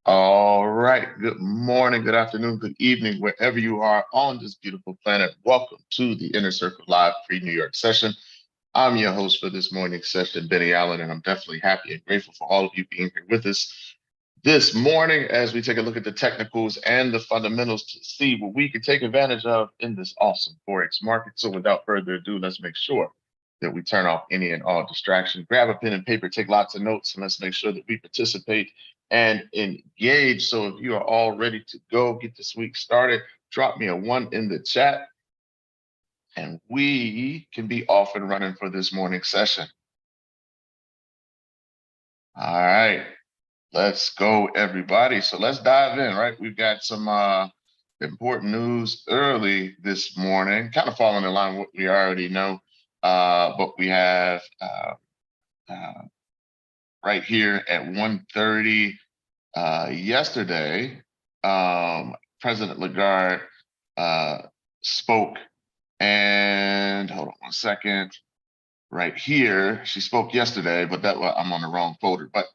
All right. Good morning, good afternoon, good evening, wherever you are on this beautiful planet. Welcome to the Inner Circle Live pre-New York session. I'm your host for this morning's session, Benny Allen, and I'm definitely happy and grateful for all of you being here with us this morning as we take a look at the technicals and the fundamentals to see what we can take advantage of in this awesome Forex market. So without further ado, let's make sure that we turn off any and all distraction. Grab a pen and paper, take lots of notes, and let's make sure that we participate and engage. So if you are all ready to go, get this week started, drop me a 1 in the chat, and we can be off and running for this morning's session. All right, let's go, everybody. So let's dive in, right? We've got some important news early this morning, kind of following in line with what we already know. But we have right here at 1:30 yesterday, President Lagarde spoke, and hold on one second. Right here, she spoke yesterday, but I'm on the wrong folder. But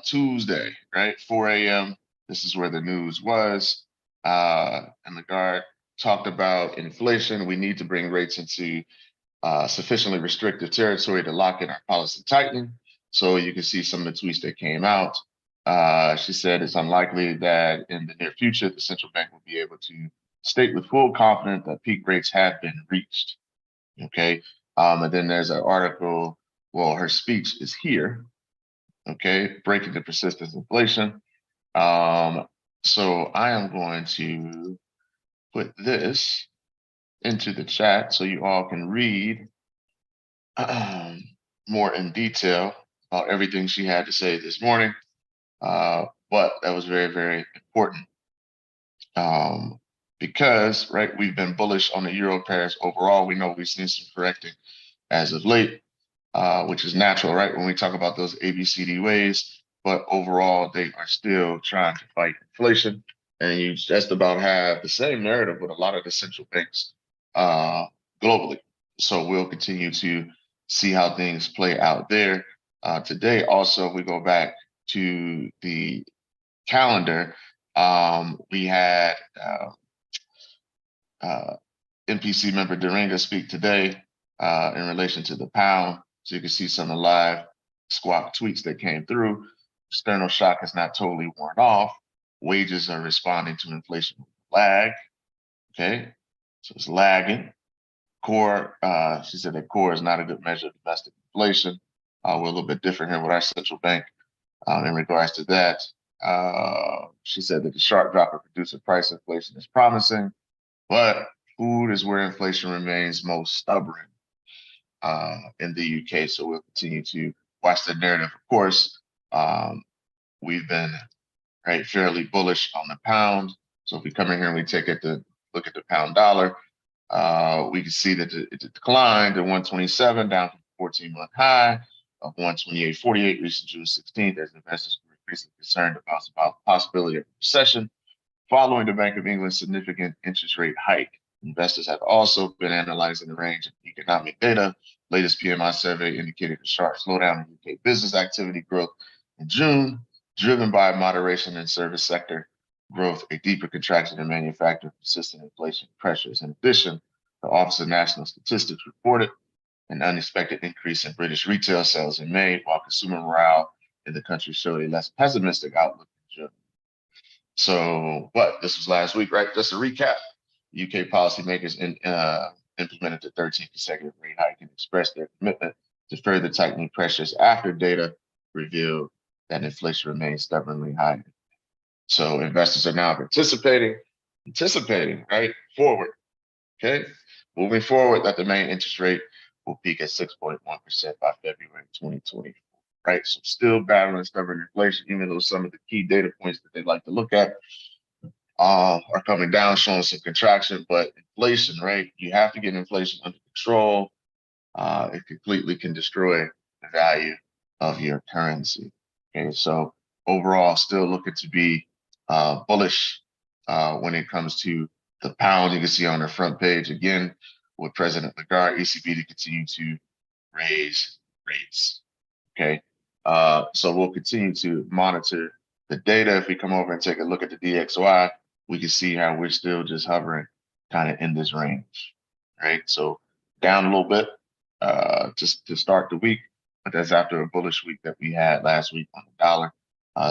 Tuesday, right, 4 a.m. This is where the news was, and Lagarde talked about inflation. We need to bring rates into sufficiently restrictive territory to lock in our policy tightening. So you can see some of the tweets that came out. She said it's unlikely that in the near future, the central bank will be able to state with full confidence that peak rates have been reached. Okay. And then there's an article. Well, her speech is here. Okay. Breaking the persistent inflation. So I am going to put this into the chat so you all can read more in detail about everything she had to say this morning. But that was very, very important because, right, we've been bullish on the euro pairs overall. We know we've seen some correcting as of late, which is natural, right, when we talk about those ABCD ways. But overall, they are still trying to fight inflation. And you just about have the same narrative with a lot of the central banks globally. So we'll continue to see how things play out there. Today, also, we go back to the calendar. We had MPC member Doringa speak today in relation to the pound. So you can see some of the live squawk tweets that came through. External shock is not totally worn off. Wages are responding to inflation with lag. Okay, so it's lagging. Core, she said that core is not a good measure of domestic inflation. We're a little bit different here with our central bank in regards to that. She said that the sharp drop of producer price inflation is promising, but food is where inflation remains most stubborn in the UK. So we'll continue to watch the narrative. Of course, we've been fairly bullish on the pound. So if we come in here and we take it to look at the pound dollar, we can see that it declined to 127, down from 14-month high of 128.48, reached June 16th, as investors were increasingly concerned about the possibility of a recession following the Bank of England's significant interest rate hike. Investors have also been analyzing the range of economic data. Latest PMI survey indicated a sharp slowdown in UK business activity growth in June, driven by moderation in service sector growth, a deeper contraction in manufacturing, persistent inflation pressures. In addition, the Office of National Statistics reported an unexpected increase in British retail sales in May, while consumer morale in the country showed a less pessimistic outlook in June. So, but this was last week, right? Just a recap. UK policymakers implemented the 13th consecutive rate hike and expressed their commitment to further tightening pressures after data revealed that inflation remains stubbornly high. So investors are now anticipating, right, forward, okay? Moving forward, that the main interest rate will peak at 6.1% by February 2024, right? So still battling stubborn inflation, even though some of the key data points that they like to look at are coming down, showing some contraction, but inflation, right? You have to get inflation under control. It completely can destroy the value of your currency. Okay, so overall, still looking to be bullish when it comes to the pound. You can see on the front page again with President Lagarde, ECB to continue to raise rates. Okay, so we'll continue to monitor The data, if we come over and take a look at the DXY, we can see how we're still just hovering kind of in this range, right? So down a little bit just to start the week, but that's after a bullish week that we had last week on the dollar.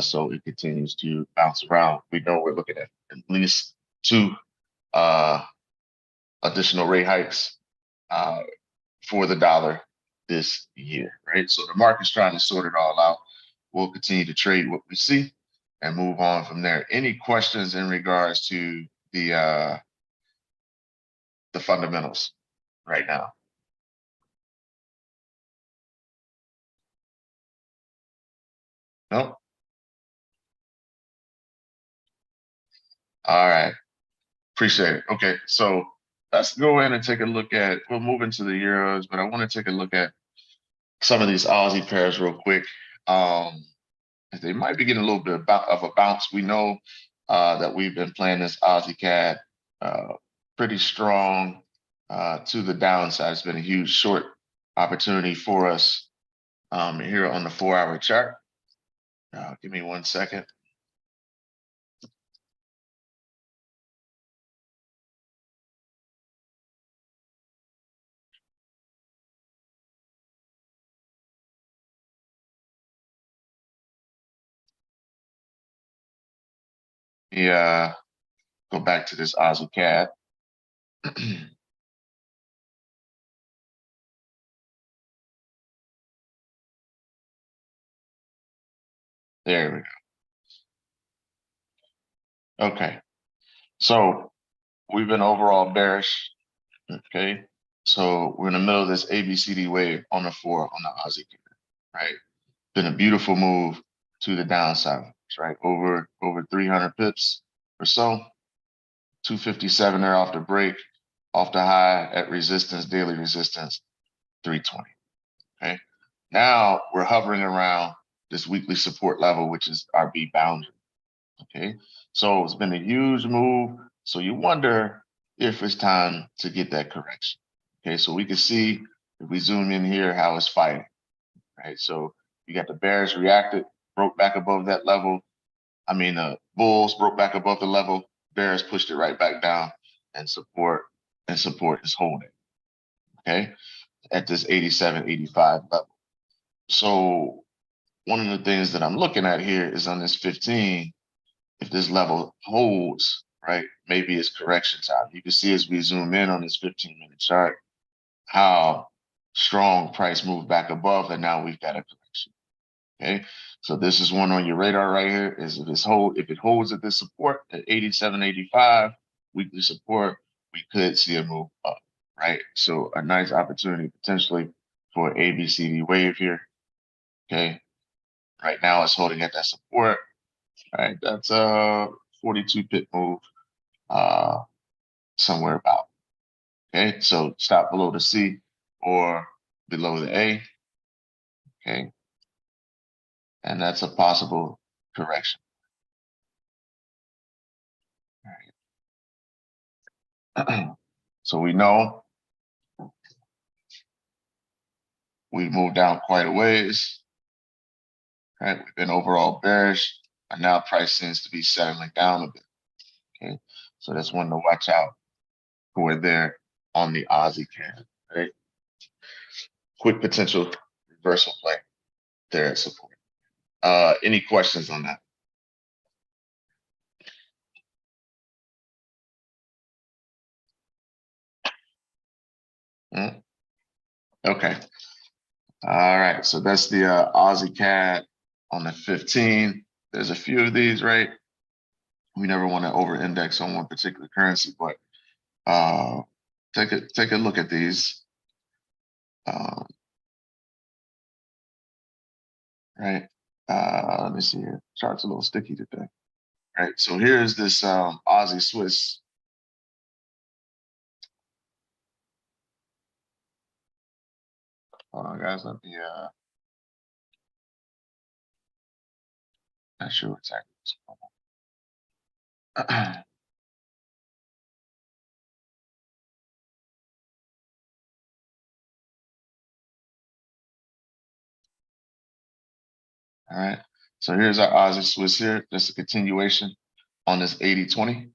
So it continues to bounce around. We know we're looking at least 2 additional rate hikes for the dollar this year, right? So the market's trying to sort it all out. We'll continue to trade what we see and move on from there. Any questions in regards to the fundamentals right now? No? All right. Appreciate it. Okay, so let's go in and take a look at, we'll move into the euros, but I want to take a look at some of these Aussie pairs real quick. They might be getting a little bit of a bounce. We know that we've been playing this Aussie CAD pretty strong to the downside. It's been a huge short opportunity for us here on the 4-hour chart. Give me 1 second. Yeah, go back to this Aussie CAD. There we go. Okay, so we've been overall bearish. Okay, so we're in the middle of this ABCD wave on the 4 on the Aussie CAD, right? Been a beautiful move to the downside, right? Over 300 pips or so. 257 there off the break, off the high at resistance, daily resistance, 320. Okay. Now we're hovering around this weekly support level, which is our B boundary. Okay. So it's been a huge move. So you wonder if it's time to get that correction. Okay. So we can see if we zoom in here how it's fighting. Right. So you got the bears reacted, broke back above that level. I mean, bulls broke back above the level. Bears pushed it right back down, and support is holding. Okay, at this 87, 85 level. So one of the things that I'm looking at here is on this 15. If this level holds, right, maybe it's correction time. You can see as we zoom in on this 15-minute chart how strong price moved back above, and now we've got a correction. Okay, so this is one on your radar right here. Is if it holds at this support at 87.85 weekly support, we could see a move up, right? So a nice opportunity potentially for ABCD wave here. Okay, right now it's holding at that support. All right, that's a 42 pip move, somewhere about. Okay, so stop below the C or below the A. Okay, and that's a possible correction. So we know we've moved down quite a ways. Right, we've been overall bearish, and now price seems to be settling down a bit. Okay, so that's one to watch out for there on the Aussie CAD. Right, quick potential reversal play there at support. Any questions on that? Hmm? Okay. All right. So that's the Aussie CAD on the 15. There's a few of these, right? We never want to over-index on one particular currency, but take a look at these. Right. Let me see here. Chart's a little sticky today. Right. So here's this Aussie Swiss. Hold on, guys. Let me not sure exactly what's going on. All right. So here's our Aussie Swiss here, just a continuation on this 80-20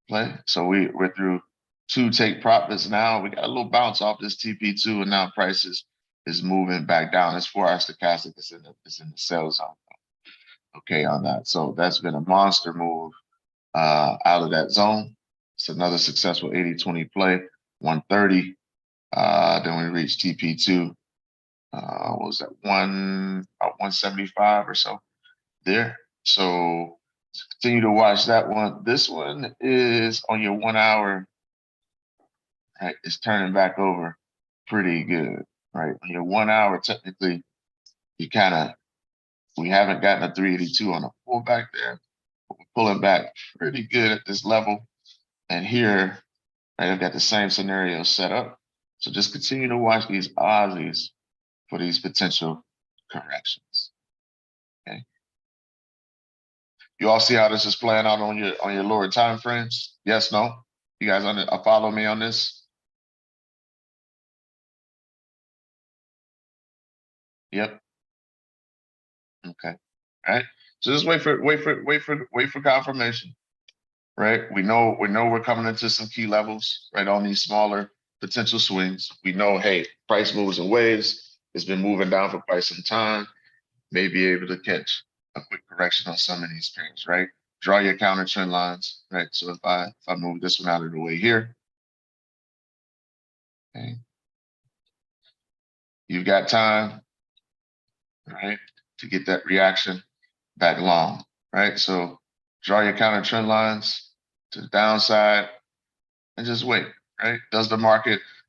play. So we're through 2 take profits now. We got a little bounce off this TP2, and now prices is moving back down. It's 4 hour stochastic. It's in the sell zone. Okay, on that. So that's been a monster move out of that zone. It's another successful 80-20 play, 130. Then we reach TP2. What was that? About 175 or so there. So continue to watch that one. This one is on your 1 hour, right? It's turning back over pretty good, right? On your 1 hour, technically, we haven't gotten a 382 on a pullback there. But we're pulling back pretty good at this level. And here, right, I've got the same scenario set up. So just continue to watch these Aussies for these potential corrections. Okay. You all see how this is playing out on your lower time frames? Yes, no? You guys follow me on this? Yep. Okay. All right. So just wait for confirmation. Right. We know we're coming into some key levels, right, on these smaller potential swings. We know, hey, price moves in waves. It's been moving down for quite some time. May be able to catch a quick correction on some of these pairs, right? Draw your counter trend lines, right? So if I move this one out of the way here, okay, you've got time, right, to get that reaction back long, right? So draw your counter trend lines to the downside and just wait, right?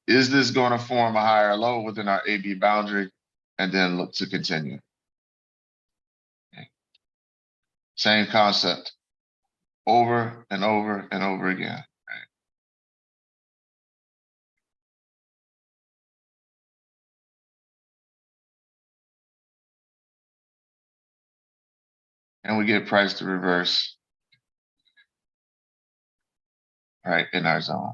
Is this going to form a higher low within our AB boundary and then look to continue? Okay. Same concept over and over and over again. Right? And we get price to reverse, right, in our zone.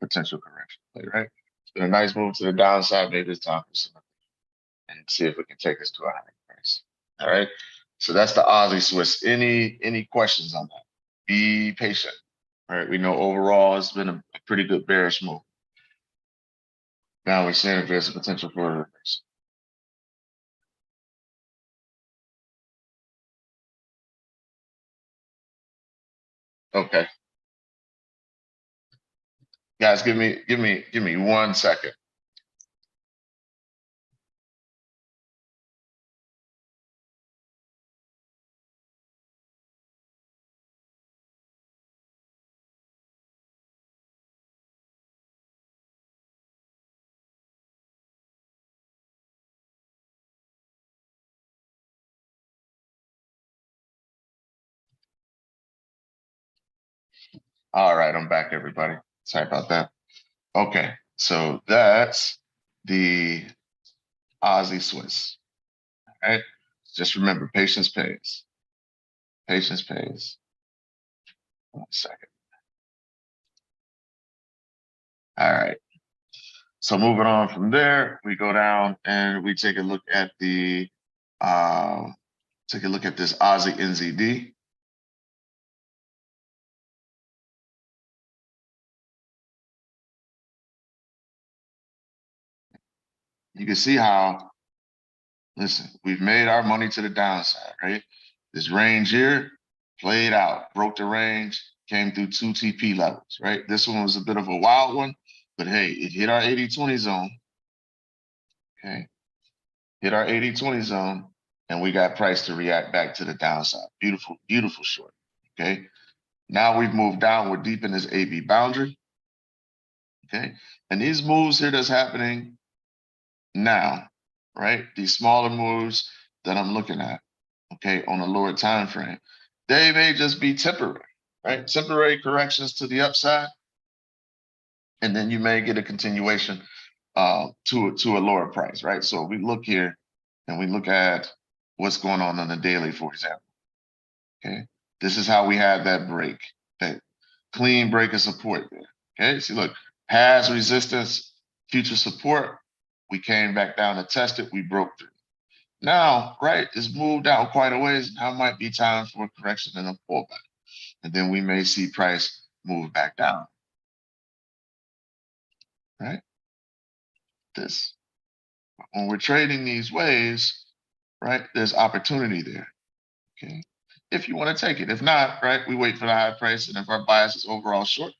Potential correction play, right? It's been a nice move to the downside. Maybe it's time for some, and see if we can take us to a higher price. All right. So that's the Aussie Swiss. Any questions on that? Be patient. All right. We know overall it's been a pretty good bearish move. Now we're seeing if there's a potential for a reverse. Okay. Guys, give me 1 second. All right, I'm back, everybody. Sorry about that. Okay, so that's the Aussie Swiss. All right. Just remember, patience pays. Patience pays. 1 second. All right. So moving on from there, we go down and we take a look at the this Aussie NZD. You can see how, listen, we've made our money to the downside, right? This range here played out, broke the range, came through 2 TP levels, right? This one was a bit of a wild one, but hey, it hit our 80-20 zone. Okay. Hit our 80-20 zone, and we got price to react back to the downside. Beautiful, beautiful short. Okay. Now we've moved down. We're deep in this AB boundary. Okay. And these moves here that's happening now, right? These smaller moves that I'm looking at, okay, on a lower time frame, they may just be temporary, right? Temporary corrections to the upside. And then you may get a continuation to a lower price, right? So we look here and we look at what's going on the daily, for example. Okay, this is how we had that break, that clean break of support there. Okay, see, look, past resistance, future support. We came back down to test it. We broke through. Now, right, it's moved out quite a ways. Now might be time for a correction and a pullback. And then we may see price move back down. Right? This. When we're trading these waves, right, there's opportunity there. Okay. If you want to take it. If not, right, we wait for the high price. And if our bias is overall short,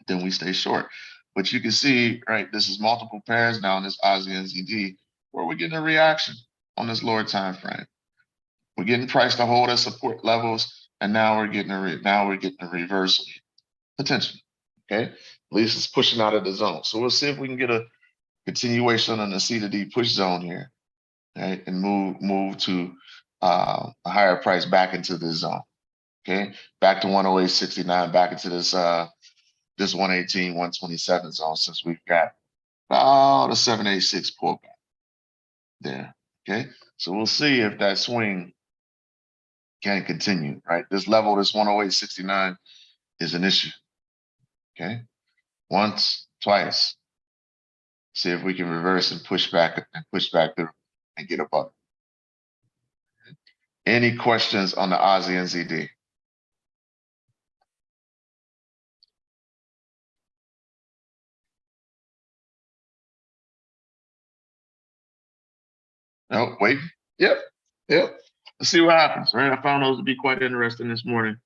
then we stay short. But you can see, right, this is multiple pairs now in this Aussie NZD where we're getting a reaction on this lower time frame. We're getting price to hold at support levels, and now we're getting a reversal potentially. Okay, at least it's pushing out of the zone. So we'll see if we can get a continuation on the C to D push zone here, right, and move to a higher price back into this zone. Okay, back to 108.69, back into this this 118, 127 zone, since we've got about a 786 pullback there. Okay, so we'll see if that swing can continue, right? This level, this 108.69 is an issue. Okay, once, twice. See if we can reverse and push back through and get above. Any questions on the Aussie NZD? No, wait. Yep. Let's see what happens. Right. I found those to be quite interesting this morning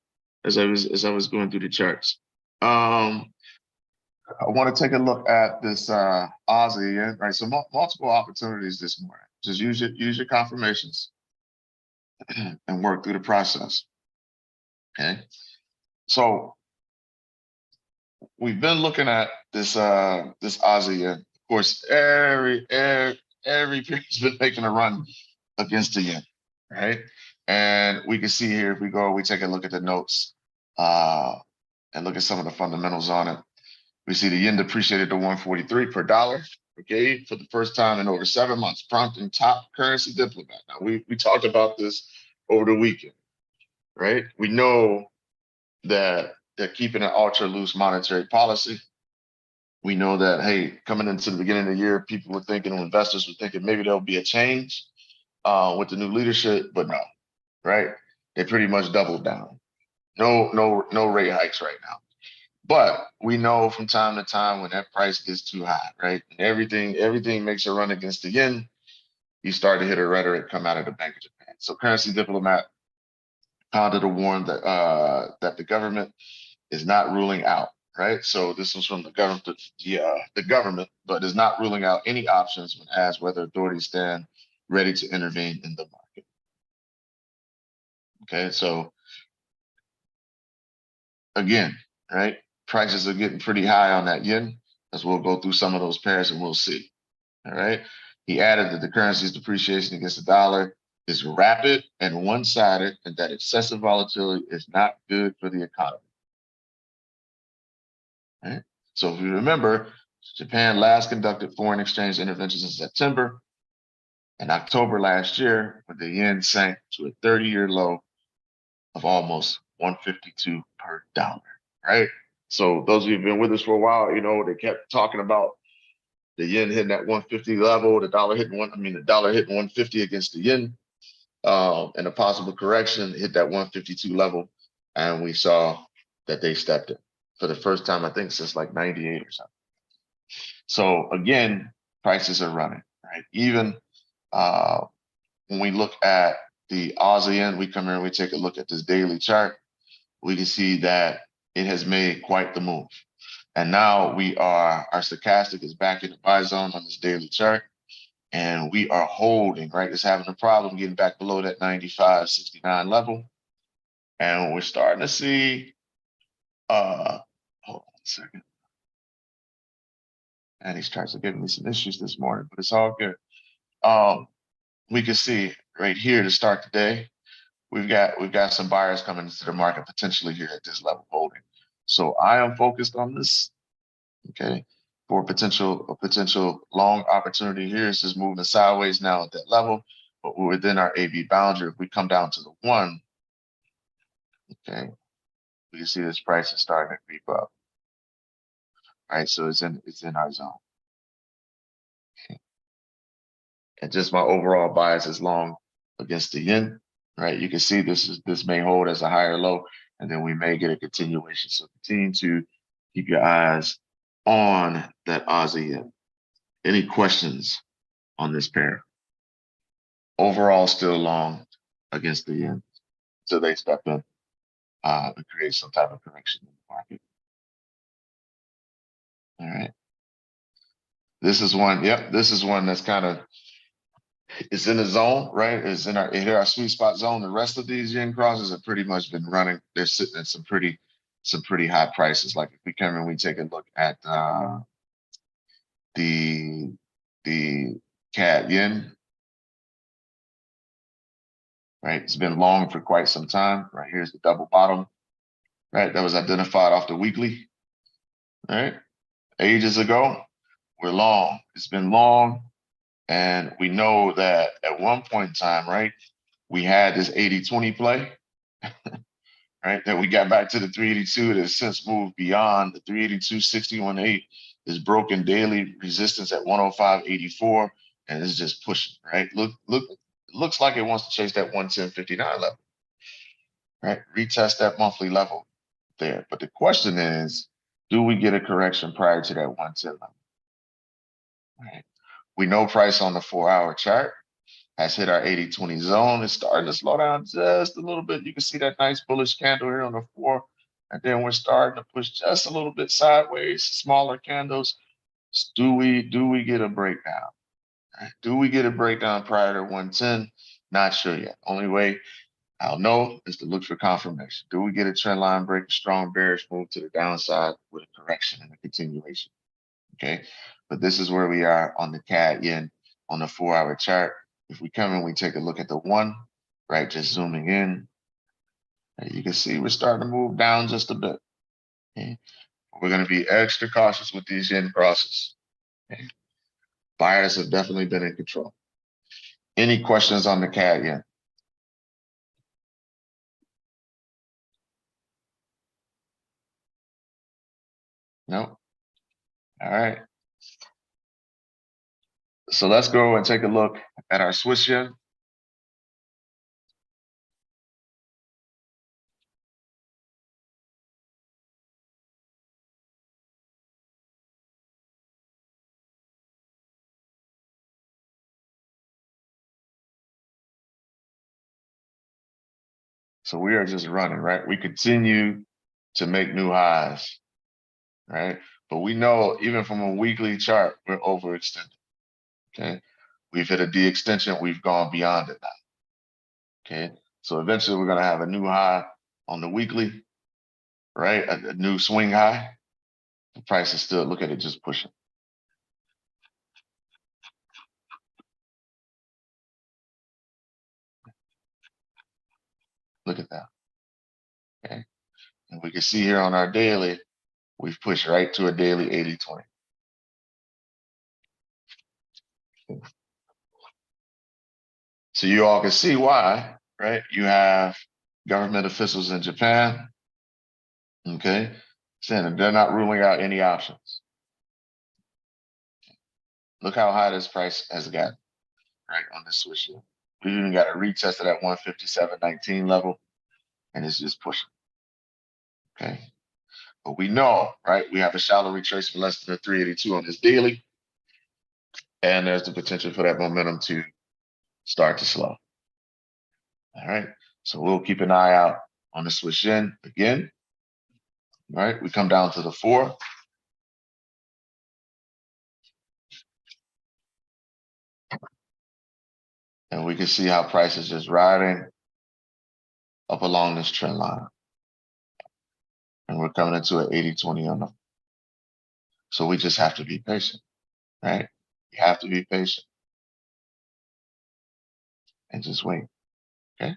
as I was going through the charts. I want to take a look at this Aussie, right? So multiple opportunities this morning. Just use your confirmations and work through the process. Okay. So we've been looking at this this Aussie, and of course, every period's been making a run against the yen, right? And we can see here, if we take a look at the notes and look at some of the fundamentals on it. We see the yen depreciated to 143 per dollar, okay, for the first time in over 7 months, prompting top currency diplomat. Now, we talked about this over the weekend, right? We know that they're keeping an ultra loose monetary policy. We know that, hey, coming into the beginning of the year, people were thinking, investors were thinking maybe there'll be a change with the new leadership, but no, right? They pretty much doubled down. No rate hikes right now. But we know from time to time when that price gets too high, right? And everything makes a run against the yen, you start to hit a rhetoric come out of the Bank of Japan. So currency diplomat pounded a warn that that the government is not ruling out, right? So this was from the government, but is not ruling out any options when asked whether authorities stand ready to intervene in the market. Okay, so again, right? Prices are getting pretty high on that yen, as we'll go through some of those pairs and we'll see. All right. He added that the currency's depreciation against the dollar is rapid and one-sided, and that excessive volatility is not good for the economy. Right? So if you remember, Japan last conducted foreign exchange interventions in September and October last year, when the yen sank to a 30-year low of almost 152 per dollar. Right? So those of you who've been with us for a while, you know, they kept talking about the yen hitting that 150 level, the dollar hitting 150 against the yen, and a possible correction hit that 152 level. And we saw that they stepped in for the first time, I think, since like 98 or something. So again, prices are running, right? Even when we look at the Aussie yen, we come here and we take a look at this daily chart, we can see that it has made quite the move. And now our stochastic is back in the buy zone on this daily chart. And we are holding, right? It's having a problem getting back below that 95.69 level. And we're starting to see, hold on a second. And these charts are giving me some issues this morning, but it's all good. We can see right here to start the day, we've got some buyers coming into the market potentially here at this level holding. So I am focused on this. Okay, for a potential long opportunity here. It's just moving sideways now at that level, but we're within our AB boundary. If we come down to the 1, okay, we can see this price is starting to creep up. All right, so it's in our zone. Okay. And just my overall bias is long against the yen, right? You can see this may hold as a higher low, and then we may get a continuation. So continue to keep your eyes on that Aussie yen. Any questions on this pair? Overall, still long against the yen until they step in and create some type of correction in the market. All right. This is one. Yep, this is one that's kind of, it's in the zone, right? It's in our sweet spot zone. The rest of these yen crosses have pretty much been running. They're sitting at some pretty high prices. Like if we come in, we take a look at the CAD yen, right? It's been long for quite some time. Right, here's the double bottom, right? That was identified off the weekly, right? Ages ago. We're long. It's been long. And we know that at one point in time, right, we had this 80-20 play, right? That we got back to the 382. It has since moved beyond the 382. 61.8 is broken daily resistance at 105.84, and it's just pushing, right? Looks like it wants to chase that 110.59 level, right? Retest that monthly level there. But the question is, do we get a correction prior to that 110 level? Right. We know price on the 4-hour chart has hit our 80-20 zone. It's starting to slow down just a little bit. You can see that nice bullish candle here on the 4. And then we're starting to push just a little bit sideways, smaller candles. Do we get a breakdown? Right. Do we get a breakdown prior to 110? Not sure yet. Only way I'll know is to look for confirmation. Do we get a trend line break, a strong bearish move to the downside with a correction and a continuation? Okay, but this is where we are on the CAD yen on the 4-hour chart. If we come in, we take a look at the 1, right? Just zooming in, and you can see we're starting to move down just a bit. Okay, we're going to be extra cautious with these yen crosses. Okay, buyers have definitely been in control. Any questions on the CAD yen? No. All right. So let's go and take a look at our Swiss yen. So we are just running, right? We continue to make new highs, right? But we know even from a weekly chart, we're overextended. Okay, we've hit a de-extension. We've gone beyond it now. Okay, so eventually we're gonna have a new high on the weekly, right? A new swing high. The price is still, look at it, just pushing. Look at that. Okay, and we can see here on our daily, we've pushed right to a daily 80-20. So you all can see why, right? You have government officials in Japan, okay, saying that they're not ruling out any options. Look how high this price has gotten, right, on this switch here. We even got a retest at that 157.19 level, and it's just pushing. Okay, but we know, right? We have a shallow retracement less than a 382 on this daily, and there's the potential for that momentum to start to slow. All right, so we'll keep an eye out on the Swiss yen again. All right, we come down to the 4. And we can see how price is just riding up along this trend line. And we're coming into an 80-20 on them. So we just have to be patient, right? You have to be patient and just wait, okay?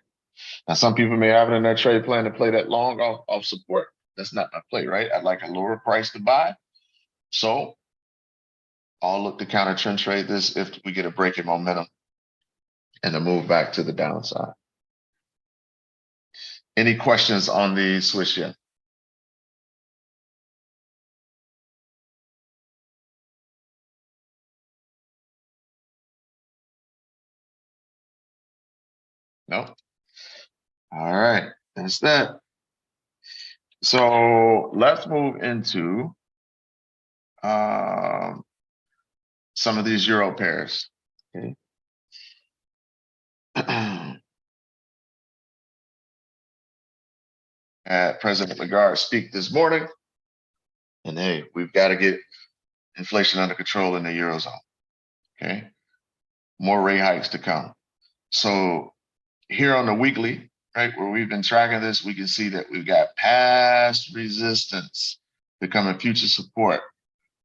Now, some people may have it in their trade plan to play that long off support. That's not my play, right? I'd like a lower price to buy. So I'll look to counter trend trade this if we get a break in momentum and a move back to the downside. Any questions on the Swiss yen? Nope. All right, that's that. So let's move into some of these euro pairs. Okay. Had President Lagarde speak this morning, and hey, we've got to get inflation under control in the eurozone. Okay, more rate hikes to come. So here on the weekly, right, where we've been tracking this, we can see that we've got past resistance becoming future support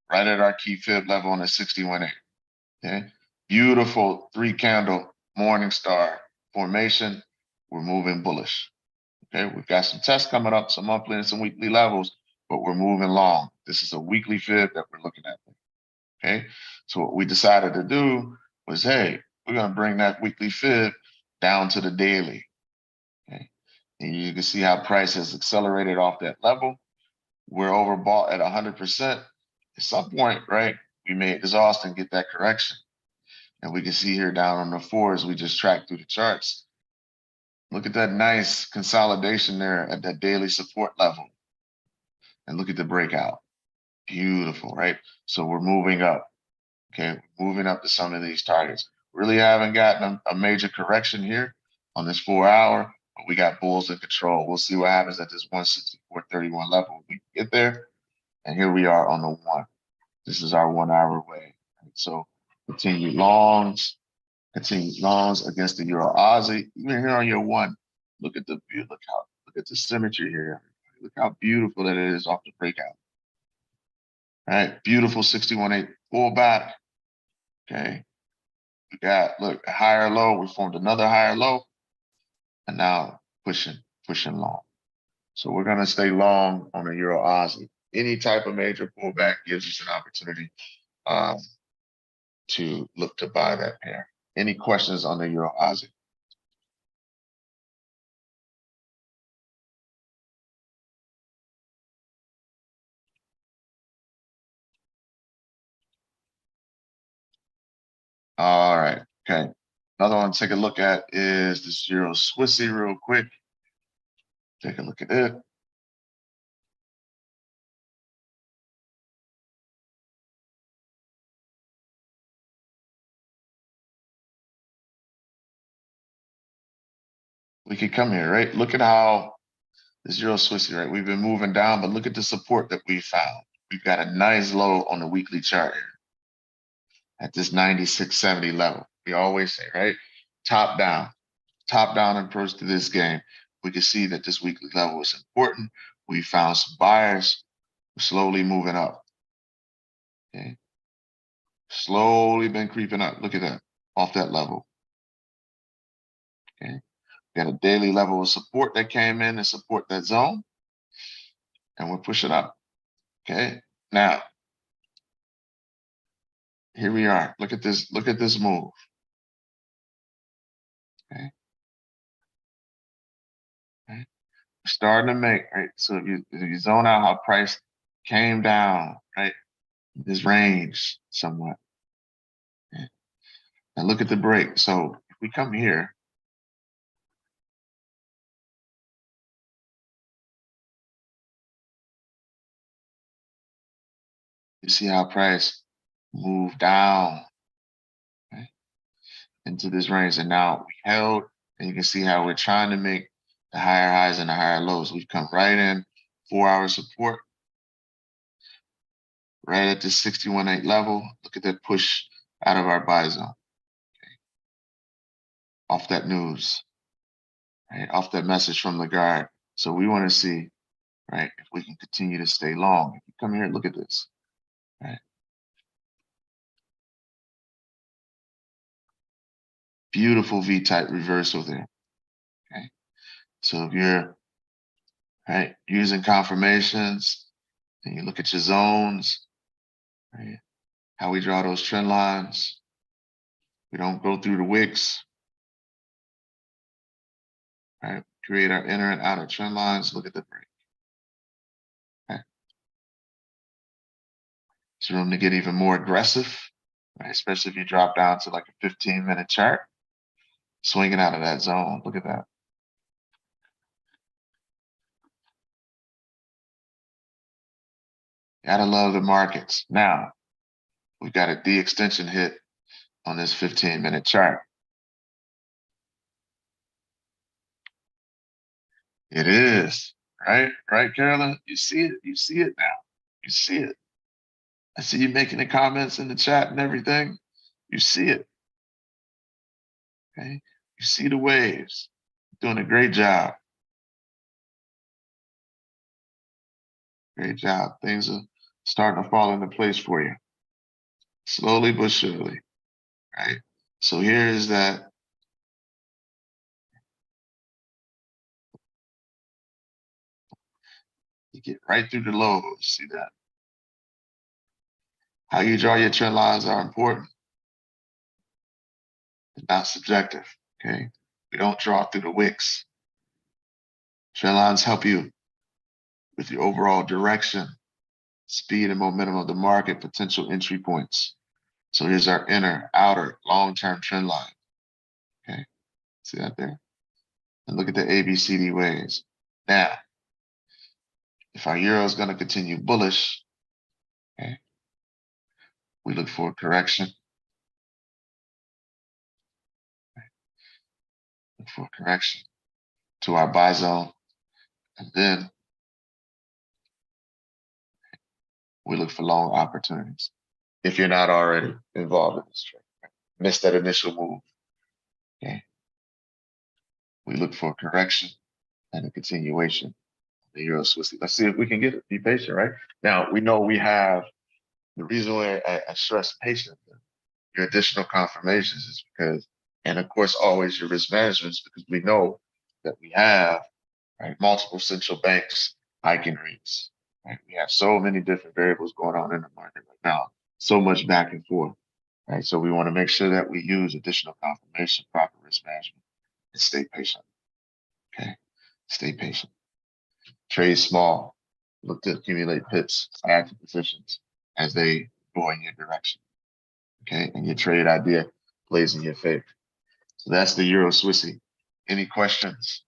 right at our key fib level on the 61.8. Okay, beautiful 3-candle morning star formation. We're moving bullish. Okay, we've got some tests coming up, some monthly and some weekly levels, but we're moving long. This is a weekly fib that we're looking at. Okay, so what we decided to do was, hey, we're going to bring that weekly fib down to the daily. Okay, and you can see how price has accelerated off that level. We're overbought at 100%. At some point, right, we may exhaust and get that correction. And we can see here down on the 4s, we just track through the charts. Look at that nice consolidation there at that daily support level. And look at the breakout. Beautiful, right? So we're moving up. Okay, moving up to some of these targets. Really haven't gotten a major correction here on this 4-hour, but we got bulls in control. We'll see what happens at this 164.31 level. We get there, and here we are on the 1. This is our 1-hour way. So continued longs against the Euro Aussie. Even here on your 1, look at the view. Look at the symmetry here. Look how beautiful that is off the breakout. All right, beautiful 61.8 pullback. Okay, we got, look, a higher low. We formed another higher low, and now pushing long. So we're gonna stay long on the Euro Aussie. Any type of major pullback gives us an opportunity to look to buy that pair. Any questions on the Euro Aussie? All right, okay. Another one to take a look at is this Euro Swissy real quick. Take a look at it. We could come here, right? Look at how this Euro Swissy, right? We've been moving down, but look at the support that we found. We've got a nice low on the weekly chart here at this 96.70 level. We always say, right? Top down approach to this game. We can see that this weekly level is important. We found some buyers. We're slowly moving up. Okay. Slowly been creeping up. Look at that, off that level. Okay. Got a daily level of support that came in and support that zone. And we're pushing up. Okay. Now, here we are. Look at this move. Okay. Okay. We're starting to make, right? So if you zone out how price came down, right? This range somewhat. Okay. And look at the break. So if we come here, you see how price moved down, okay, into this range. And now we held, and you can see how we're trying to make the higher highs and the higher lows. We've come right in 4-hour support, right at the 61.8 level. Look at that push out of our buy zone. Okay. Off that news, right? Off that message from Lagarde. So we want to see, right, if we can continue to stay long. If you come here, look at this, right? Beautiful V-type reversal there. Okay. So if you're, right, using confirmations and you look at your zones, right, how we draw those trend lines, we don't go through the wicks, right? Create our inner and outer trend lines. Look at the break. Okay. There's room to get even more aggressive, right? Especially if you drop down to like a 15-minute chart. swinging out of that zone. Look at that. Gotta love the markets. Now, we've got a D extension hit on this 15-minute chart. It is, right? Right, Carolyn? You see it. You see it now. You see it. I see you making the comments in the chat and everything. You see it. Okay. You see the waves. Doing a great job. Great job. Things are starting to fall into place for you. Slowly but surely. Right. So here is that. You get right through the lows. See that? How you draw your trend lines are important. It's not subjective. Okay. We don't draw through the wicks. Trend lines help you with the overall direction, speed, and momentum of the market, potential entry points. So here's our inner, outer, long-term trend line. Okay. See that there? And look at the ABCD waves. Now, if our euro is going to continue bullish, okay, we look for a correction. Look for a correction to our buy zone. And then we look for long opportunities. If you're not already involved in this trade, right? Missed that initial move. Okay. We look for a correction and a continuation of the euro Swiss. Let's see if we can get it. Be patient, right? Now, we know we have the reason why I stress patience, your additional confirmations is because, and of course, always your risk management is because we know that we have, right, multiple central banks hiking rates. Right? We have so many different variables going on in the market right now, so much back and forth. Right? So we want to make sure that we use additional confirmation, proper risk management, and stay patient. Okay, stay patient. Trade small. Look to accumulate pips, add to positions as they go in your direction. Okay, and your trade idea plays in your favor. So that's the Euro Swissy. Any questions?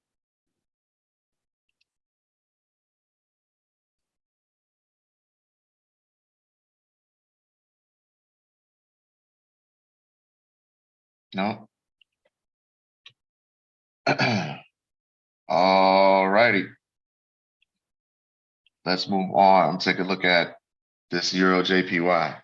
No? All righty. Let's move on and take a look at this Euro JPY.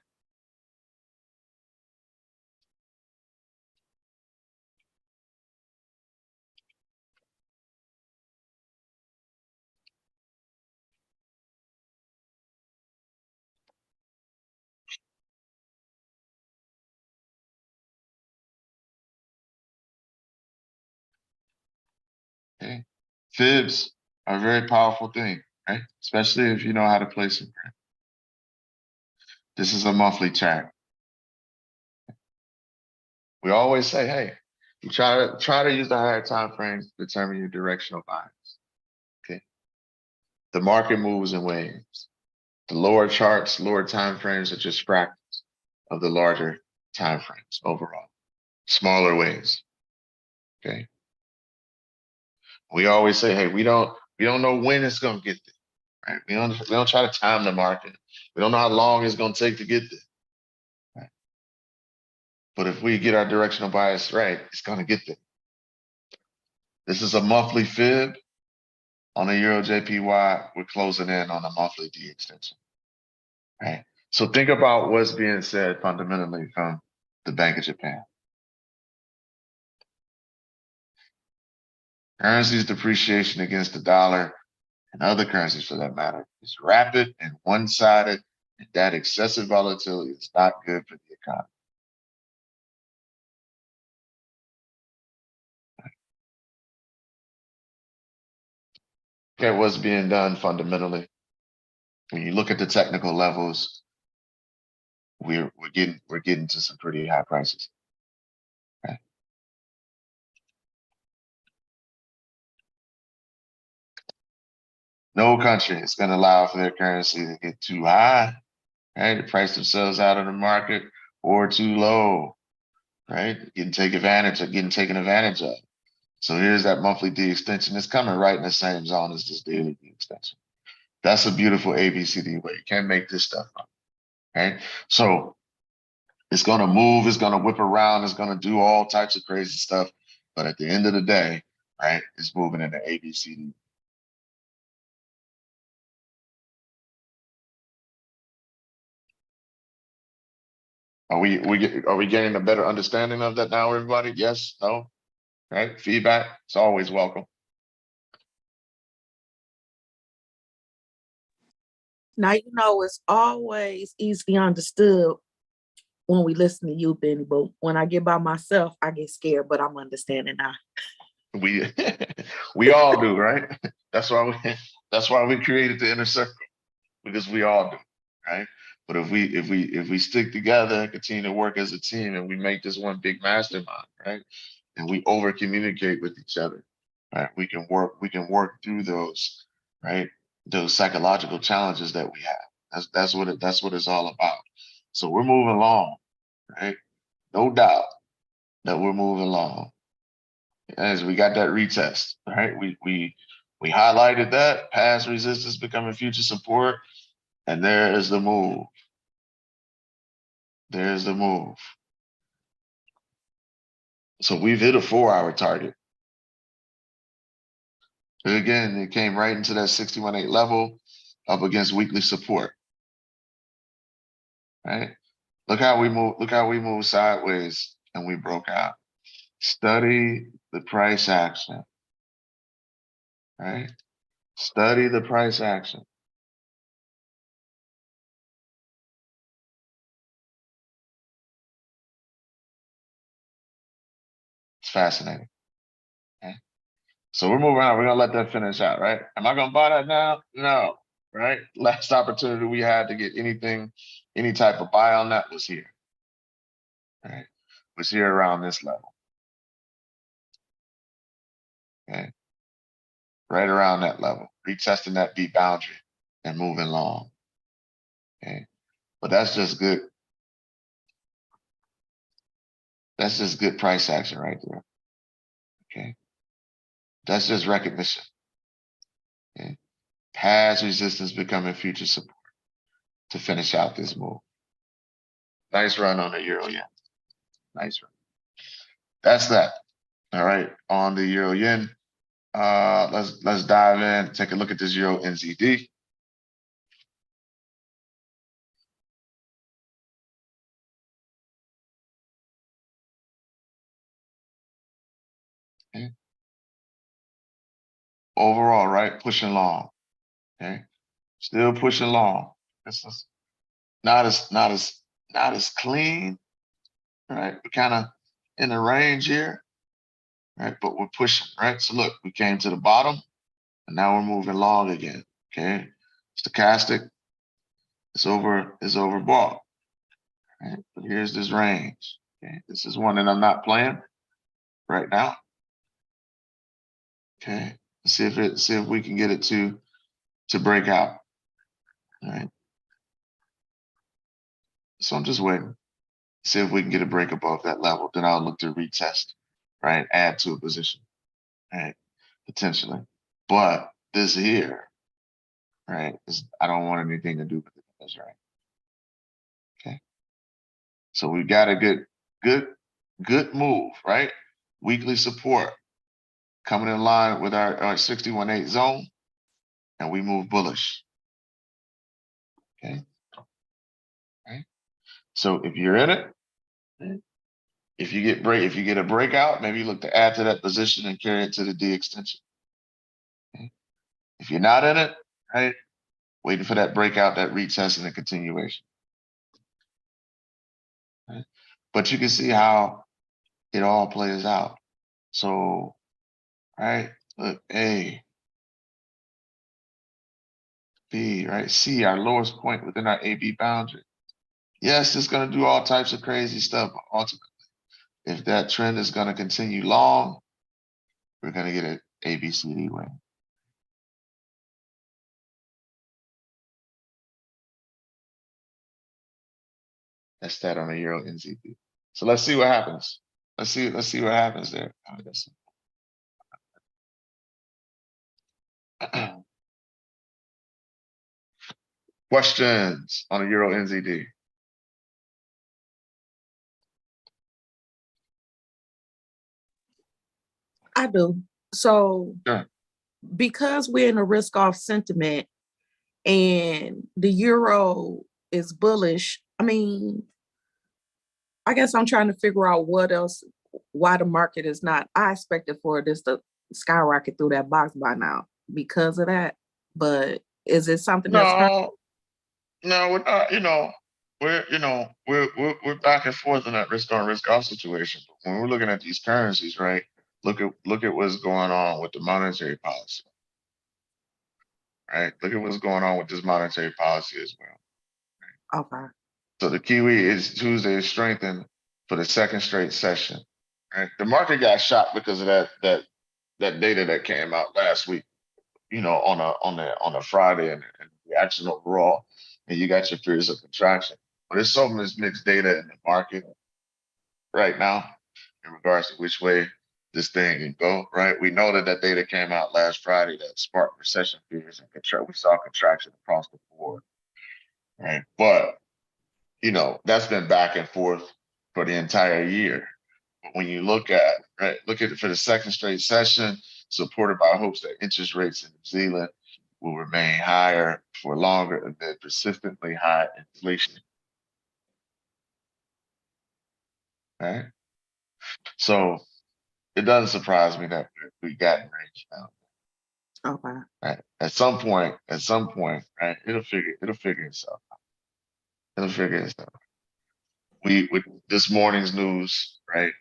Okay. Fibs are a very powerful thing, right? Especially if you know how to place them. This is a monthly chart. We always say, hey, you try to use the higher time frames to determine your directional bias. Okay. The market moves in waves. The lower charts, lower time frames are just fractions of the larger time frames overall. Smaller waves. Okay. We always say, hey, we don't know when it's gonna get there. Right? We don't try to time the market. We don't know how long it's gonna take to get there. Right? But if we get our directional bias right, it's gonna get there. This is a monthly fib on a Euro JPY. We're closing in on a monthly D extension. Right? So think about what's being said fundamentally from the Bank of Japan. Currency's depreciation against the dollar and other currencies for that matter is rapid and one-sided, and that excessive volatility is not good for the economy. Look at what's being done fundamentally. When you look at the technical levels, we're getting to some pretty high prices. Okay. No country is going to allow for their currency to get too high, right? To price themselves out of the market, or too low. right? Getting taken advantage of. So here's that monthly D extension. It's coming right in the same zone as this daily D extension. That's a beautiful ABCD way. You can't make this stuff up, right? So it's going to move, it's going to whip around, it's going to do all types of crazy stuff. But at the end of the day, right, it's moving in the ABCD. Are we getting a better understanding of that now, everybody? Yes, no, right? Feedback, it's always welcome. Now, you know, it's always easily understood when we listen to you, Benny, but when I get by myself, I get scared, but I'm understanding now. We we all do, right? That's why we created the inner circle, because we all do, right? But if we stick together and continue to work as a team and we make this one big mastermind, right? And we over communicate with each other, right? We can work through those, right? Those psychological challenges that we have. That's what it's all about. So we're moving along, right? No doubt that we're moving along. As we got that retest, right? We highlighted that past resistance becoming future support, and there is the move. There's the move. So we've hit a 4-hour target. But again, it came right into that 61.8 level up against weekly support. Right? Look how we move sideways and we broke out. Study the price action. Right? Study the price action. It's fascinating. Okay? So we're moving on. We're gonna let that finish out, right? Am I gonna buy that now? No. Right? Last opportunity we had to get any type of buy on that was here. Right? Was here around this level. Okay. Right around that level, retesting that B boundary and moving long. Okay. But that's just good. That's just good price action right there. Okay. That's just recognition. Okay. Past resistance becoming future support to finish out this move. Nice run on the euro yen. Nice run. That's that. All right. On the euro yen. Let's dive in, take a look at this euro NZD. Okay. Overall, right, pushing long. Okay, still pushing long. This is not as clean, right? We're kind of in the range here, right? But we're pushing, right? So look, we came to the bottom, and now we're moving long again. Okay, stochastic is overbought. Right? But here's this range. Okay, this is one that I'm not playing right now. Okay, see if we can get it to break out. All right. So I'm just waiting. See if we can get a break above that level. Then I'll look to retest, right? Add to a position, right? Potentially. But this here, right? I don't want anything to do with it. That's right. Okay. So we got a good move, right? Weekly support coming in line with our 61.8 zone, and we move bullish. Okay. Right. So if you're in it, if you get a breakout, maybe you look to add to that position and carry it to the D extension. Okay. If you're not in it, right, waiting for that breakout, that retest, and the continuation. Right? But you can see how it all plays out. So, right, look, A, B, right, C, our lowest point within our AB boundary. Yes, it's going to do all types of crazy stuff. But ultimately, if that trend is going to continue long, we're going to get an ABCD win. That's that on the Euro NZB. So let's see what happens. Let's see what happens there. Questions on the Euro NZD? I do. So Sure. because we're in a risk-off sentiment and the euro is bullish, I mean, I guess I'm trying to figure out what else, why the market is not. I expected for this to skyrocket through that box by now because of that. But is it something that's No, we're not. We're back and forth in that risk on risk off situation. But when we're looking at these currencies, right? Look at what's going on with the monetary policy, right? Look at what's going on with this monetary policy as well. okay? So the Kiwi is Tuesday is strengthened for the second straight session. Right? The market got shocked because of that data that came out last week. On a Friday and the action overall, and you got your periods of contraction. But there's so much mixed data in the market right now in regards to which way this thing can go. Right? We know that data came out last Friday that sparked recession fears and we saw contraction across the board. Right? But that's been back and forth for the entire year. But when you look at it for the second straight session, supported by hopes that interest rates in New Zealand will remain higher for longer amid persistently high inflation. Right? So it doesn't surprise me that we got in range now. Okay. Right? At some point, right? It'll figure itself out. It'll figure itself out. With this morning's news, right?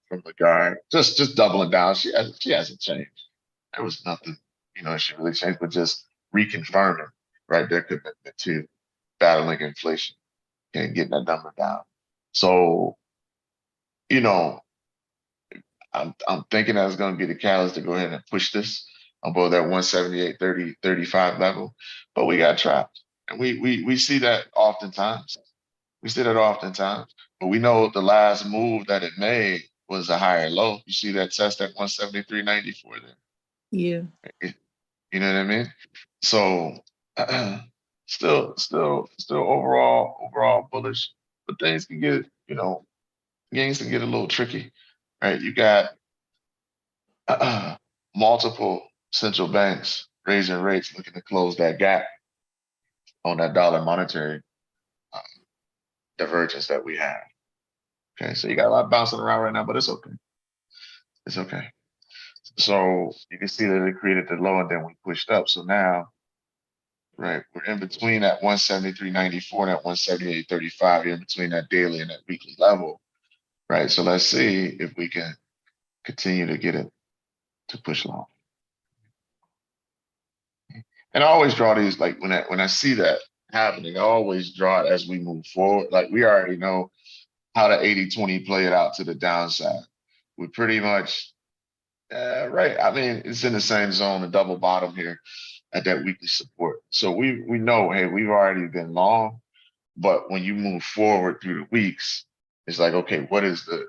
From the guy, just doubling down. She hasn't changed. There was nothing, she really changed, but just reconfirming, right, their commitment to battling inflation and getting that number down. So, you know, I'm thinking that's going to be the catalyst to go ahead and push this above that 178.30-35 level, but we got trapped, and we see that oftentimes. We see that oftentimes, but we know the last move that it made was a higher low. You see that test at 173.94 there. Yeah. You know what I mean? So still overall bullish, but things can get, gains can get a little tricky, right? You got multiple central banks raising rates, looking to close that gap on that dollar monetary uh, divergence that we have. Okay, so you got a lot bouncing around right now, but it's okay. It's okay. So you can see that it created the low and then we pushed up. So now, right, we're in between that 173.94 and that 178.35, in between that daily and that weekly level, right? So let's see if we can continue to get it to push long. And I always draw these, like when I see that happening, I always draw it as we move forward. Like we already know how the 80-20 play it out to the downside. We pretty much, right. I mean, it's in the same zone, the double bottom here at that weekly support. So we know, hey, we've already been long, but when you move forward through the weeks, it's like, okay, what is the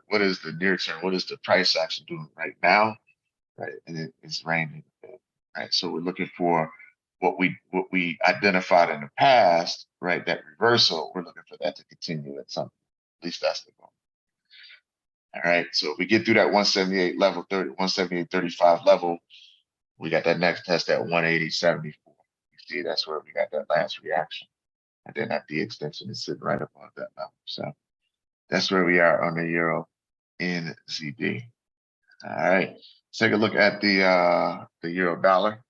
near term? What is the price action doing right now? Right, and it's raining. Right, so we're looking for what we identified in the past. Right, that reversal. We're looking for that to continue at some. At least that's the goal. All right, so if we get through that 178 level, 178.35 level, we got that next test at 180.74. You see, that's where we got that last reaction. And then that D extension is sitting right above that level. So that's where we are on the Euro NZD. All right, let's take a look at the Euro dollar.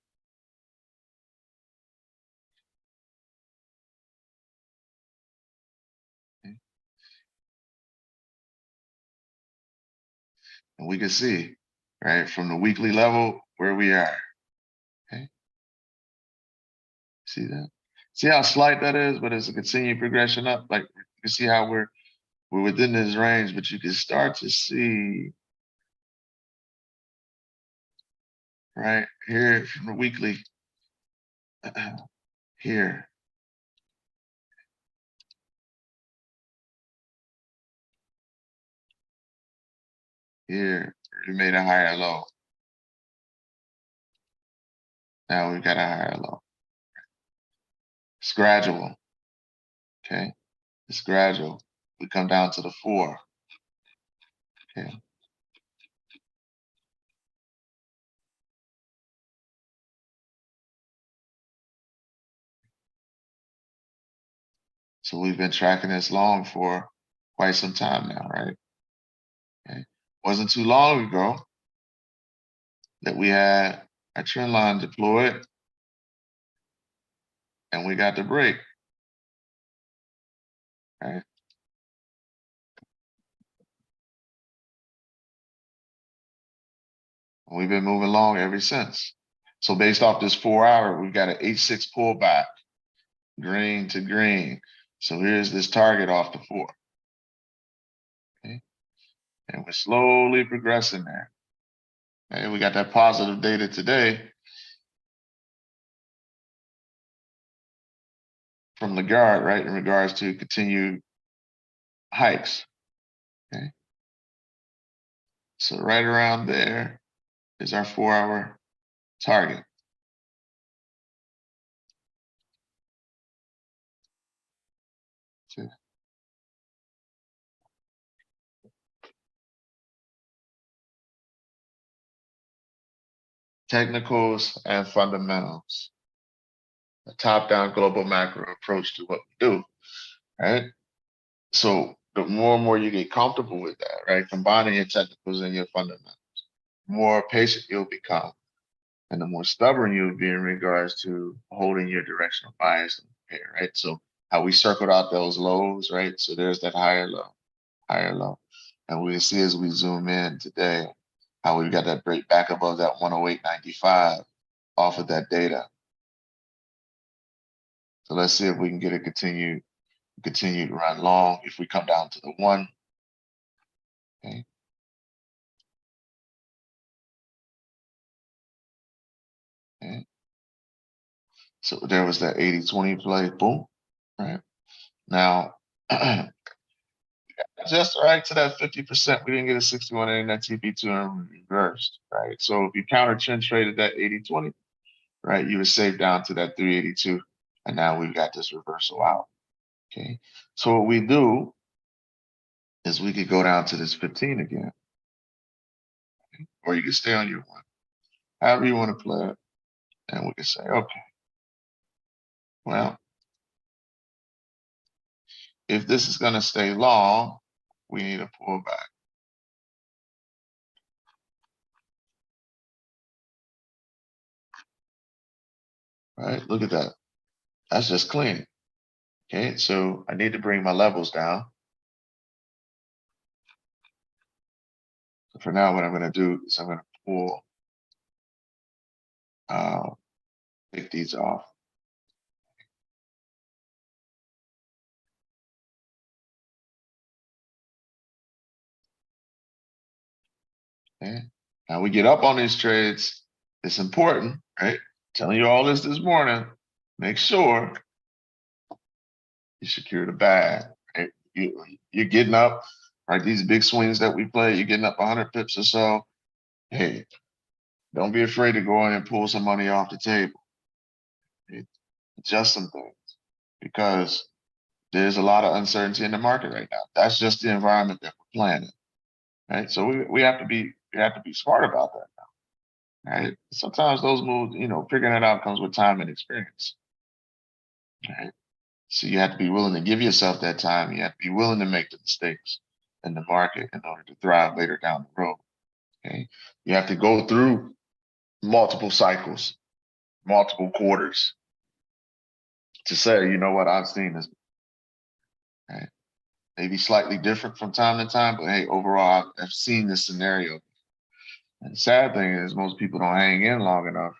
And we can see, right, from the weekly level where we are. Okay, see that? See how slight that is, but it's a continued progression up. Like you can see how we're within this range, but you can start to see right here from the weekly here. Here, we made a higher low. Now we've got a higher low. It's gradual. Okay, it's gradual. We come down to the 4. Okay. So we've been tracking this long for quite some time now, right? Okay. Wasn't too long ago that we had a trend line deployed and we got the break, right? We've been moving along ever since. So based off this 4-hour, we've got an 8-6 pullback, green to green. So here's this target off the 4. Okay. And we're slowly progressing there. Okay, we got that positive data today from Lagarde, right, in regards to continued hikes. Okay. So right around there is our 4-hour target. Okay. Technicals and fundamentals. A top-down global macro approach to what we do, right? So the more and more you get comfortable with that, right? Combining your technicals and your fundamentals, the more patient you'll become, and the more stubborn you'll be in regards to holding your directional bias, right? So how we circled out those lows, right? So there's that higher low. And we'll see as we zoom in today, how we've got that break back above that 108.95 off of that data. So let's see if we can get a continued run long if we come down to the 1. Okay. Okay. So there was that 80-20 play, boom, right? Now, just right to that 50%, we didn't get a 61 in that TP2 and reversed, right? So if you counter trend traded that 80-20, right, you were safe down to that 382, and now we've got this reversal out, okay? So what we do is we could go down to this 15 again, okay? Or you can stay on your 1, however you want to play it, and we can say, okay, well, if this is going to stay long, we need a pullback. Right, look at that. That's just clean. Okay, so I need to bring my levels down. So for now, what I'm going to do is I'm going to pull, take these off. Okay, now we get up on these trades. It's important, right? Telling you all this morning. Make sure you secure the bag. Right? You're getting up, right? These big swings that we play, you're getting up 100 pips or so. Hey, don't be afraid to go in and pull some money off the table. Adjust some things because there's a lot of uncertainty in the market right now. That's just the environment that we're playing in, right? So we have to be smart about that now, right? Sometimes those moves, figuring it out comes with time and experience, right? So you have to be willing to give yourself that time. You have to be willing to make the mistakes in the market in order to thrive later down the road. Okay, you have to go through multiple cycles, multiple quarters to say, you know what, I've seen this. Right? Maybe slightly different from time to time, but hey, overall, I've seen this scenario. And the sad thing is most people don't hang in long enough,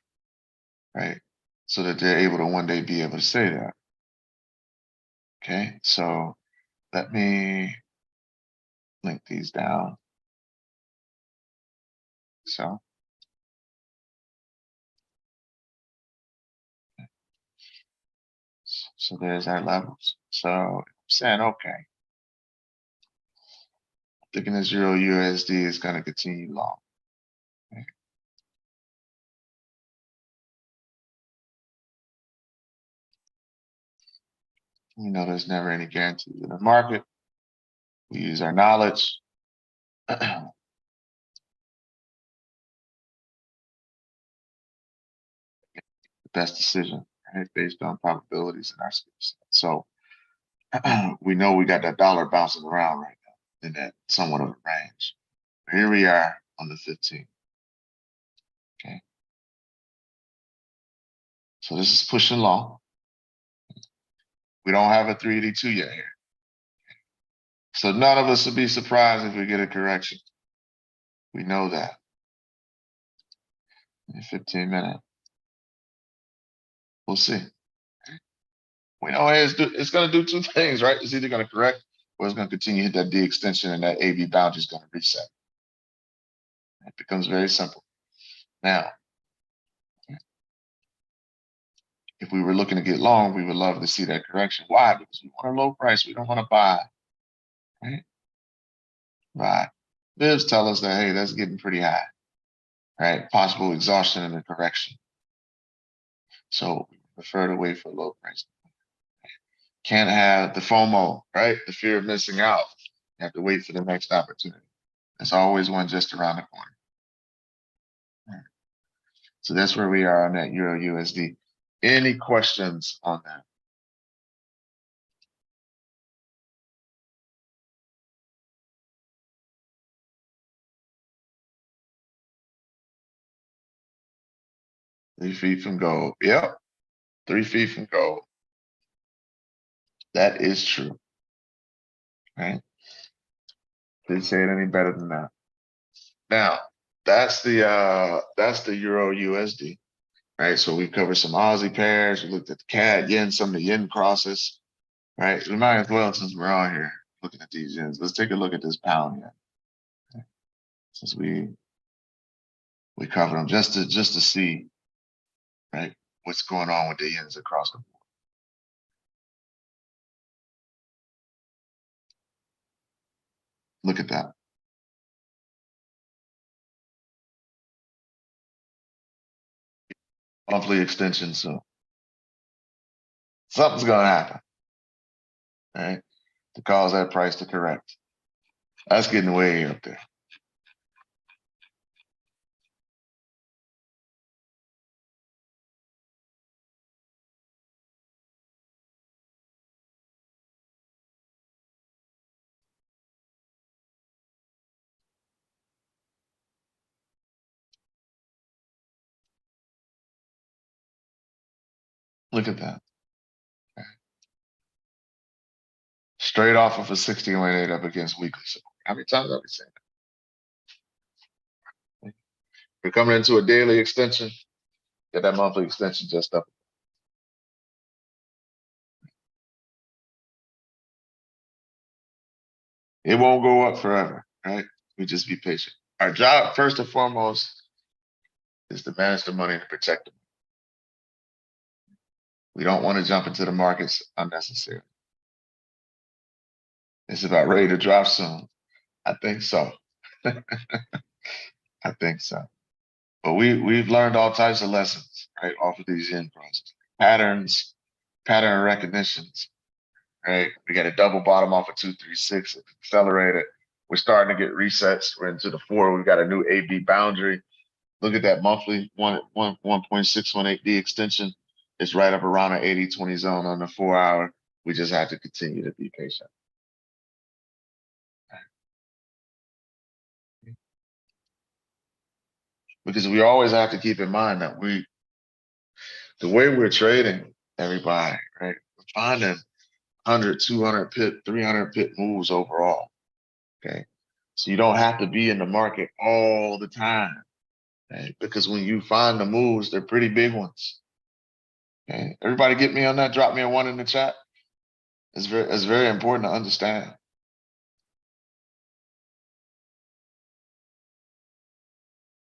right? So that they're able to one day be able to say that. Okay, so let me link these down. So there's our levels. So I'm saying, okay, thinking this Euro USD is going to continue long. Okay. We know there's never any guarantees in the market. We use our knowledge. The best decision, right, based on probabilities in our skill set. So we know we got that dollar bouncing around right now in that somewhat of a range. Here we are on the 15th. Okay. So this is pushing long. We don't have a 382 yet here. So none of us would be surprised if we get a correction. We know that. In 15 minutes. We'll see. We know it's going to do two things, right? It's either going to correct or it's going to continue to hit that D extension and that AB boundary is going to reset. It becomes very simple. Now, if we were looking to get long, we would love to see that correction. Why? Because we want a low price. We don't want to buy. Right? Right. Bibs tell us that, hey, that's getting pretty high. Right? Possible exhaustion and a correction. So we prefer to wait for a low price. Can't have the FOMO, right? The fear of missing out. You have to wait for the next opportunity. There's always one just around the corner. Right. So that's where we are on that Euro USD. Any questions on that? $3 feet from gold. Yep. 3 feet from gold. That is true. Right? Didn't say it any better than that. Now, that's the Euro USD. Right? So we covered some Aussie pairs, we looked at the CAD, yen, some of the yen crosses. Right? We might as well, since we're on here looking at these yens, let's take a look at this pound yen. Okay. Since we covered them just to see, right, what's going on with the yens across the board. Look at that. Monthly extension soon. Something's gonna happen, right, to cause that price to correct. That's getting way up there. Look at that. Okay. Straight off of a 16.8 up against weekly support. How many times have we seen that? We're coming into a daily extension. Get that monthly extension just up. It won't go up forever, right? We just be patient. Our job, first and foremost, is to manage the money and to protect them. We don't want to jump into the markets unnecessarily. It's about ready to drop soon. I think so. I think so. But we've learned all types of lessons, right, off of these yen prices. Patterns, pattern recognitions, right? We got a double bottom off of 236, it's accelerated. We're starting to get resets. We're into the 4. We've got a new AB boundary. Look at that monthly 1.618D extension. It's right up around an 80-20 zone on the 4 hour. We just have to continue to be patient. Because we always have to keep in mind that the way we're trading, everybody, right? We're finding 100, 200 pip, 300 pip moves overall. Okay. So you don't have to be in the market all the time. Okay? Because when you find the moves, they're pretty big ones. Okay. Everybody get me on that? Drop me a 1 in the chat. It's very important to understand.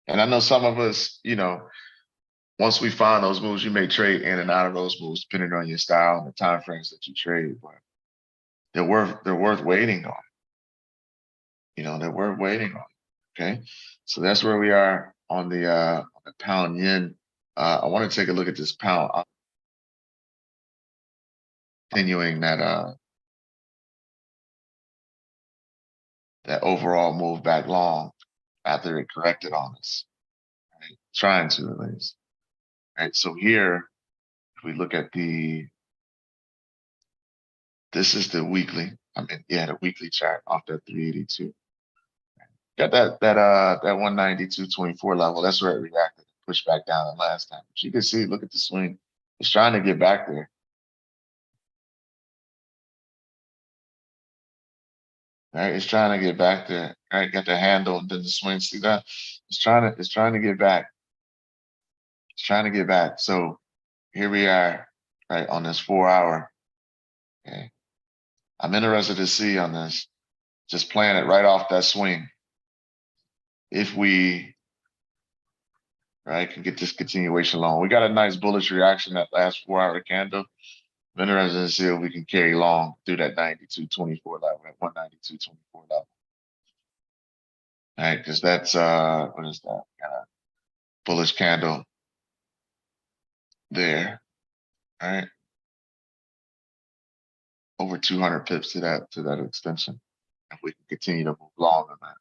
And I know some of us, you know, once we find those moves, you may trade in and out of those moves depending on your style and the time frames that you trade, but they're worth waiting on. that we're waiting on. Okay, so that's where we are on the pound yen. I want to take a look at this pound, continuing that that overall move back long after it corrected on us. Right? Trying to at least. Right. So here, if we look at this is the weekly. The weekly chart off that 382. Got that 192.24 level. That's where it reacted, pushed back down the last time. But you can see, look at the swing. It's trying to get back there. Right, it's trying to get back there. Right, got the handle and then the swing. See that? It's trying to get back. It's trying to get back. So here we are, right, on this 4-hour. Okay. I'm interested to see on this, just playing it right off that swing. If we can get this continuation long. We got a nice bullish reaction that last 4-hour candle. I'm interested to see if we can carry long through that 92.24 level, at 192.24 level. All right, because that's what is that? Kind of bullish candle there. All right. Over 200 pips to that extension. If we can continue to move long on that.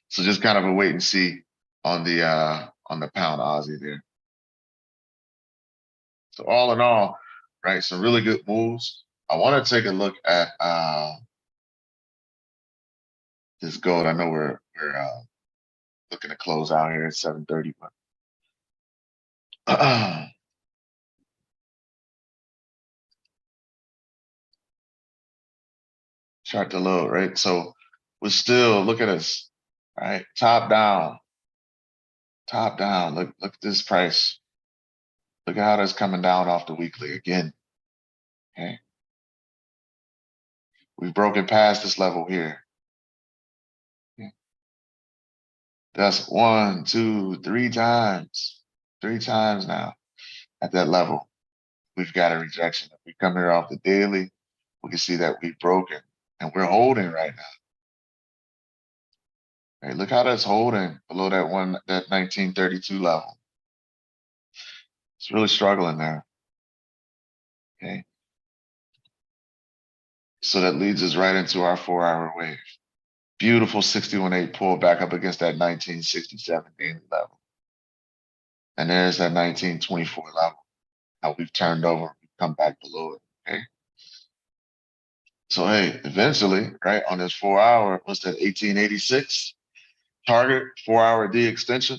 So just kind of a wait and see on the pound Aussie there. So all in all, right, some really good moves. I want to take a look at this gold. I know we're looking to close out here at 7:30, but chart to load, right? So we're still, look at us, right? Top down. Look at this price. Look at how that's coming down off the weekly again. Okay. We've broken past this level here. Okay. That's 1, 2, 3 times. 3 times now at that level. We've got a rejection. If we come here off the daily, we can see that we've broken and we're holding right now. Right, look how that's holding below that 1932 level. It's really struggling there. Okay. So that leads us right into our 4-hour wave. Beautiful 61.8 pull back up against that 1967 daily level. And there's that 1924 level. How we've turned over, we've come back below it. Okay. So hey, eventually, right, on this 4-hour, what's that, 1886 target, 4-hour D extension.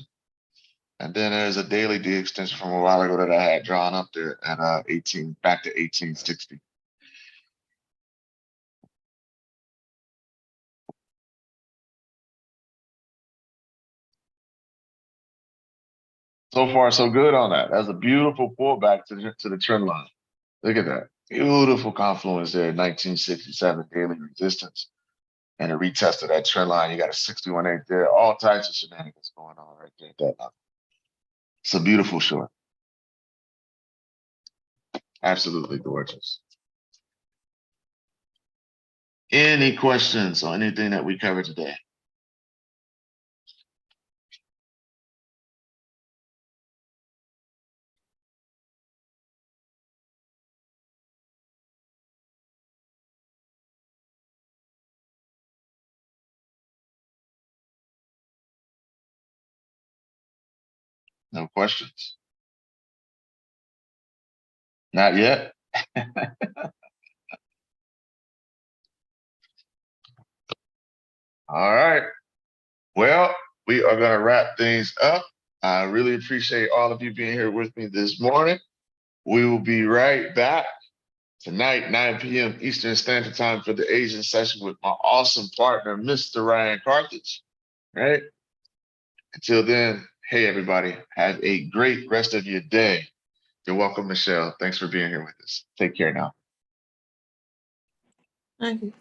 And then there's a daily D extension from a while ago that I had drawn up there at back to 1860. So far, so good on that. That's a beautiful pullback to the trend line. Look at that. Beautiful confluence there, 1967 daily resistance. And a retest of that trend line. You got a 61.8 there. All types of shenanigans going on right there at that level. It's a beautiful short. Absolutely gorgeous. Any questions on anything that we covered today? No questions? Not yet? All right. Well, we are going to wrap things up. I really appreciate all of you being here with me this morning. We will be right back tonight, 9 p.m. Eastern Standard Time for the Asian session with my awesome partner, Mr. Ryan Carthage. Right? Until then, hey, everybody, have a great rest of your day. You're welcome, Michelle. Thanks for being here with us. Take care now. Thank you.